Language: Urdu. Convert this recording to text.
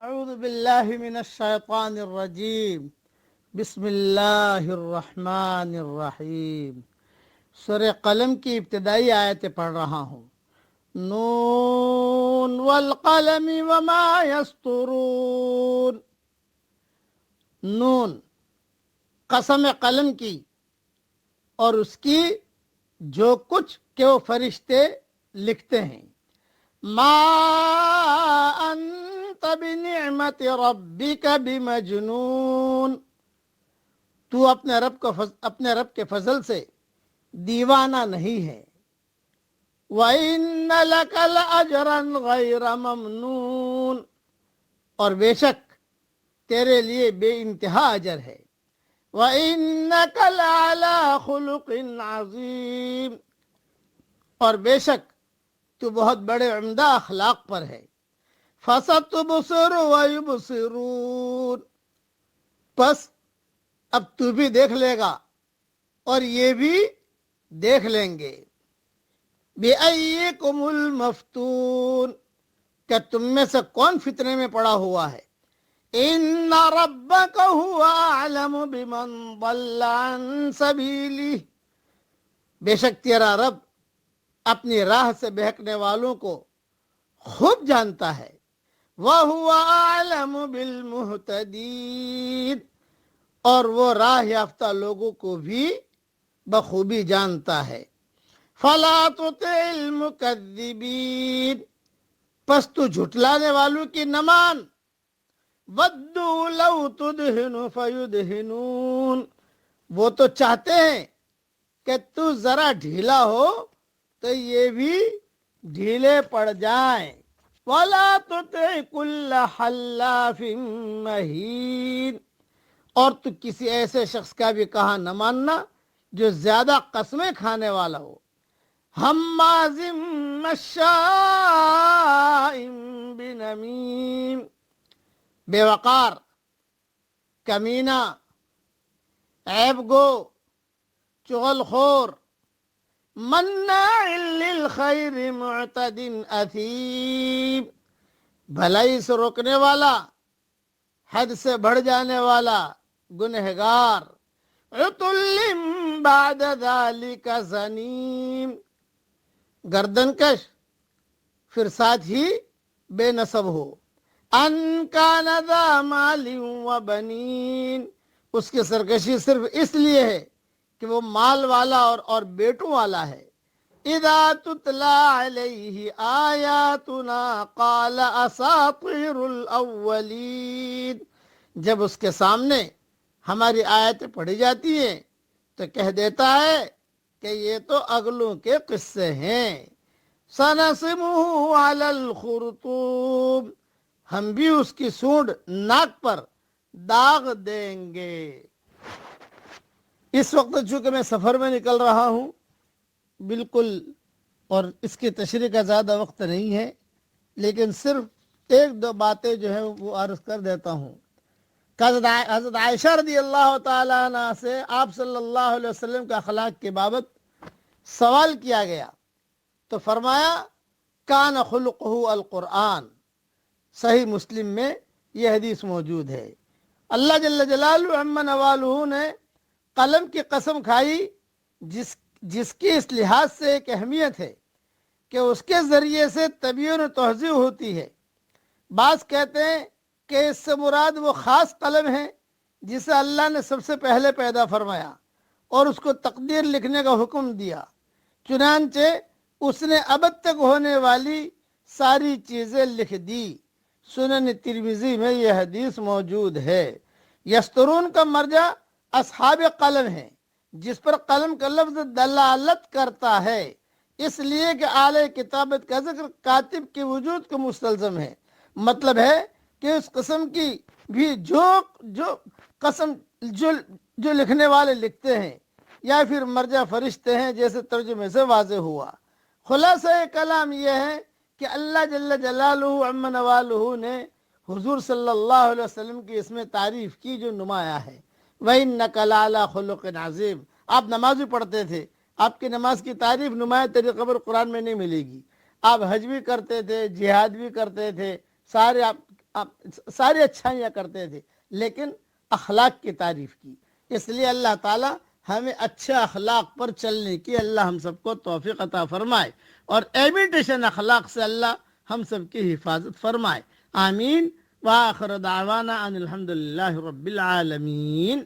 اعوذ باللہ من الشیطان الرجیم بسم اللہ الرحمن الرحیم۔ سورہ قلم کی ابتدائی آیتیں پڑھ رہا ہوں۔ نون والقلم وما یسطرون۔ نون قسم قلم کی اور اس کی جو کچھ کہ وہ فرشتے لکھتے ہیں۔ ما انت بنعمت ربک بمجنون۔ تو اپنے رب کے فضل سے دیوانہ نہیں ہے۔ وَإِنَّ لَكَ لَأَجْرًا غَيْرَ مَمْنُونٍ، اور بے شک تیرے لیے بے انتہا اجر ہے۔ وَإِنَّكَ لَعَلَىٰ خُلُقٍ عَظِيمٍ، اور بے شک تو بہت بڑے عمدہ اخلاق پر ہے۔ فَسَتُبْصِرُ وَيُبْصِرُونَ، پس اب تو بھی دیکھ لے گا اور یہ بھی دیکھ لیں گے۔ بِأَيِّكُمُ الْمَفْتُونُ، کہ تم میں سے کون فتنے میں پڑا ہوا ہے۔ إِنَّ رَبَّكَ هُوَ أَعْلَمُ بِمَنْ ضَلَّ عَنْ سَبِيلِهِ، بے شک تیرا رب اپنی راہ سے بہکنے والوں کو خوب جانتا ہے۔ وَهُوَ أَعْلَمُ بِالْمُهْتَدِينَ، اور وہ راہ یافتہ لوگوں کو بھی بخوبی جانتا ہے۔ فَلَا تُطِعِ الْمُكَذِّبِينَ، پس تو جھٹلانے والوں کی نہ مان۔ وَدُّوا لَوْ تُدْهِنُ فَيُدْهِنُونَ، وہ تو چاہتے ہیں کہ تو ذرا ڈھیلا ہو تو یہ بھی ڈھیلے پڑ جائیں۔ وَلَا تُطِعْ كُلَّ حَلَّافٍ مَّهِينٍ، اور تو کسی ایسے شخص کا بھی کہا نہ ماننا جو زیادہ قسمیں کھانے والا ہو۔ ہمازٍ مشاء بنمیم، بے وقار، کمینہ، عیب گو، چغل خور، مناع للخیر معتد اثیم، بھلائی سے روکنے والا، حد سے بڑھ جانے والا، گنہگار، عتل بعد ذلک زنیم، گردن کش پھر ساتھ ہی بے نسب ہو۔ ان کان ذا مال و بنین، اس کی سرکشی صرف اس لیے ہے کہ وہ مال والا اور بیٹوں والا ہے۔ اذا تتلا علیہ آیاتنا قال اساطیر الاولین، جب اس کے سامنے ہماری آیتیں پڑھی جاتی ہیں تو کہہ دیتا ہے کہ یہ تو اگلوں کے قصے ہیں۔ سنسمہ علی الخرطوم، ہم بھی اس کی سونڈ ناک پر داغ دیں گے۔ اس وقت چونکہ میں سفر میں نکل رہا ہوں بالکل، اور اس کی تشریح کا زیادہ وقت نہیں ہے، لیکن صرف ایک دو باتیں جو ہے وہ عرض کر دیتا ہوں۔ حضرت عائشہ رضی اللہ تعالیٰ عنہ سے آپ صلی اللہ علیہ وسلم کے اخلاق کے بابت سوال کیا گیا تو فرمایا کان خلقہ القرآن۔ صحیح مسلم میں یہ حدیث موجود ہے۔ اللہ جل جلالہ عم نوالہ نے قلم کی قسم کھائی جس کی اس لحاظ سے ایک اہمیت ہے کہ اس کے ذریعے سے تبیین و تہذیب ہوتی ہے۔ بعض کہتے ہیں کہ اس سے مراد وہ خاص قلم ہے جسے اللہ نے سب سے پہلے پیدا فرمایا اور اس کو تقدیر لکھنے کا حکم دیا، چنانچہ اس نے ابد تک ہونے والی ساری چیزیں لکھ دی۔ سنن ترمذی میں یہ حدیث موجود ہے۔ یسترون کا مرجع اصحاب قلم ہے، جس پر قلم کا لفظ دلالت کرتا ہے، اس لیے کہ اعلی کتابت کا ذکر کاتب کے وجود کو مستلزم ہے۔ مطلب ہے کہ اس قسم کی بھی جو لکھنے والے لکھتے ہیں یا پھر مرجع فرشتے ہیں، جیسے ترجمے سے واضح ہوا۔ خلاصہ کلام یہ ہے کہ اللہ جل جلالہ عم نوالہ نے حضور صلی اللہ علیہ وسلم کی اس میں تعریف کی جو نمایاں ہے۔ وَإِنَّكَ لَعَلَىٰ خُلُقٍ عَظِيمٍ، آپ نماز بھی پڑھتے تھے، آپ کی نماز کی تعریف نمایاں طریقے پر قرآن میں نہیں ملے گی۔ آپ حج بھی کرتے تھے، جہاد بھی کرتے تھے، سارے آپ ساری اچھائیاں کرتے تھے لیکن اخلاق کی تعریف کی. اس لیے اللہ تعالیٰ ہمیں اچھے اخلاق پر چلنے کی اللہ ہم سب کو توفیق عطا فرمائے اور ایمیٹیشن اخلاق سے اللہ ہم سب کی حفاظت فرمائے. آمین. وآخر دعوانا ان الحمد للہ رب العالمین.